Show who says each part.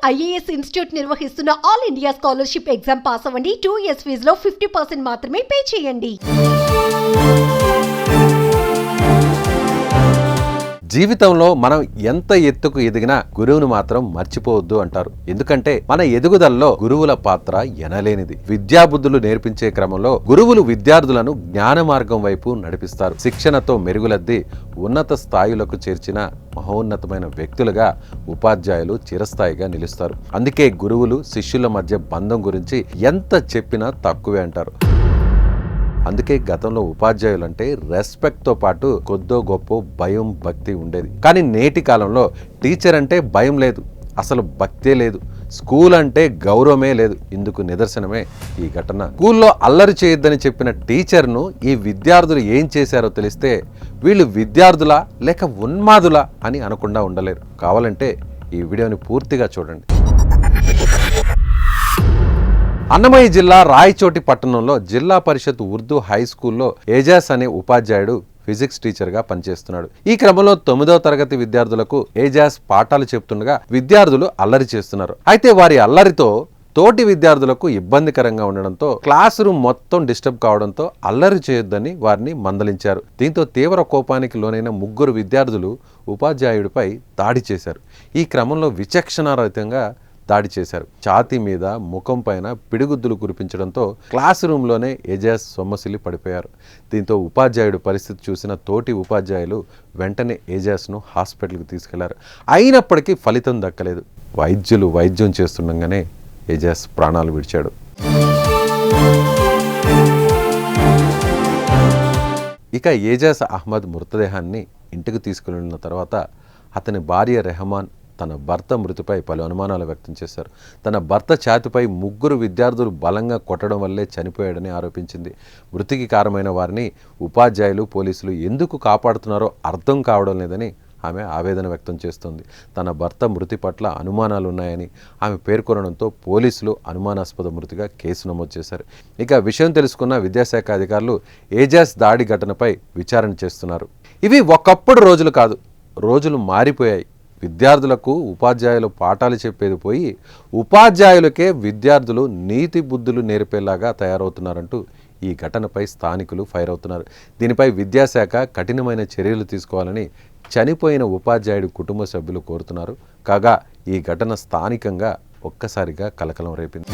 Speaker 1: IAS institute నిర్వహిస్తున్న all India scholarship exam pass అవ్వండి. 2 years ఫీజులో 50% మాత్రమే పే చేయండి.
Speaker 2: జీవితంలో మనం ఎంత ఎత్తుకు ఎదిగినా గురువును మాత్రం మర్చిపోవద్దు అంటారు. ఎందుకంటే మన ఎదుగుదలలో గురువుల పాత్ర ఎనలేనిది. విద్యాబుద్ధులు నేర్పించే క్రమంలో గురువులు విద్యార్థులను జ్ఞాన మార్గం వైపు నడిపిస్తారు. శిక్షణతో మెరుగులద్ది ఉన్నత స్థాయిలకు చేర్చిన మహోన్నతమైన వ్యక్తులుగా ఉపాధ్యాయులు చిరస్థాయిగా నిలుస్తారు. అందుకే గురువులు శిష్యుల మధ్య బంధం గురించి ఎంత చెప్పినా తక్కువే అంటారు. అందుకే గతంలో ఉపాధ్యాయులు అంటే రెస్పెక్ట్తో పాటు కొద్దో గొప్ప భయం భక్తి ఉండేది. కానీ నేటి కాలంలో టీచర్ అంటే భయం లేదు, అసలు భక్తే లేదు. స్కూల్ అంటే గౌరవమే లేదు. ఇందుకు నిదర్శనమే ఈ ఘటన. స్కూల్లో అల్లరి చేయొద్దని చెప్పిన టీచర్ను ఈ విద్యార్థులు ఏం చేశారో తెలిస్తే వీళ్ళు విద్యార్థులా లేక ఉన్మాదులా అని అనకుండా ఉండలేరు. కావాలంటే ఈ వీడియోని పూర్తిగా చూడండి. అన్నమయ్య జిల్లా రాయచోటి పట్టణంలో జిల్లా పరిషత్ ఉర్దూ హై స్కూల్లో ఏజాస్ అనే ఉపాధ్యాయుడు ఫిజిక్స్ టీచర్ గా పనిచేస్తున్నాడు. ఈ క్రమంలో 9వ తరగతి విద్యార్థులకు ఏజాస్ పాఠాలు చెప్తుండగా విద్యార్థులు అల్లరి చేస్తున్నారు. అయితే వారి అల్లరితో తోటి విద్యార్థులకు ఇబ్బందికరంగా ఉండడంతో క్లాస్ రూమ్ మొత్తం డిస్టర్బ్ కావడంతో అల్లరి చేయొద్దని వారిని మందలించారు. దీంతో తీవ్ర కోపానికి లోనైన 3 విద్యార్థులు ఉపాధ్యాయుడిపై దాడి చేశారు. ఈ క్రమంలో విచక్షణారహితంగా దాడి చేశారు. ఛాతీ మీద ముఖం పైన పిడిగుద్దులు కురిపించడంతో క్లాస్ రూమ్లోనే ఏజాస్ సొమ్మసిల్లి పడిపోయారు. దీంతో ఉపాధ్యాయుడు పరిస్థితి చూసిన తోటి ఉపాధ్యాయులు వెంటనే ఏజాస్ను హాస్పిటల్కి తీసుకెళ్లారు. అయినప్పటికీ ఫలితం దక్కలేదు. వైద్యులు వైద్యం చేస్తుండగానే ఏజాస్ ప్రాణాలు విడిచాడు. ఇక ఏజాస్ అహ్మద్ మృతదేహాన్ని ఇంటికి తీసుకువెళ్ళిన తర్వాత అతని భార్య రెహమాన్ తన భర్త మృతిపై పలు అనుమానాలు వ్యక్తం చేశారు. తన భర్త ఛాతిపై 3 విద్యార్థులు బలంగా కొట్టడం వల్లే చనిపోయాడని ఆరోపించింది. మృతికి కారణమైన వారిని ఉపాధ్యాయులు పోలీసులు ఎందుకు కాపాడుతున్నారో అర్థం కావడం లేదని ఆమె ఆవేదన వ్యక్తం చేస్తోంది. తన భర్త మృతి పట్ల అనుమానాలు ఉన్నాయని ఆమె పేర్కొనడంతో పోలీసులు అనుమానాస్పద మృతిగా కేసు నమోదు చేశారు. ఇక విషయం తెలుసుకున్న విద్యాశాఖ అధికారులు ఏజాస్ దాడి ఘటనపై విచారణ చేస్తున్నారు. ఇవి ఒకప్పుడు రోజులు కాదు, రోజులు మారిపోయాయి. విద్యార్థులకు ఉపాధ్యాయులు పాఠాలు చెప్పేది పోయి ఉపాధ్యాయులకే విద్యార్థులు నీతి బుద్ధులు నేర్పేలాగా తయారవుతున్నారంటూ ఈ ఘటనపై స్థానికులు ఫైర్ అవుతున్నారు. దీనిపై విద్యాశాఖ కఠినమైన చర్యలు తీసుకోవాలని చనిపోయిన ఉపాధ్యాయుడి కుటుంబ సభ్యులు కోరుతున్నారు. కాగా ఈ ఘటన స్థానికంగా ఒక్కసారిగా కలకలం రేపింది.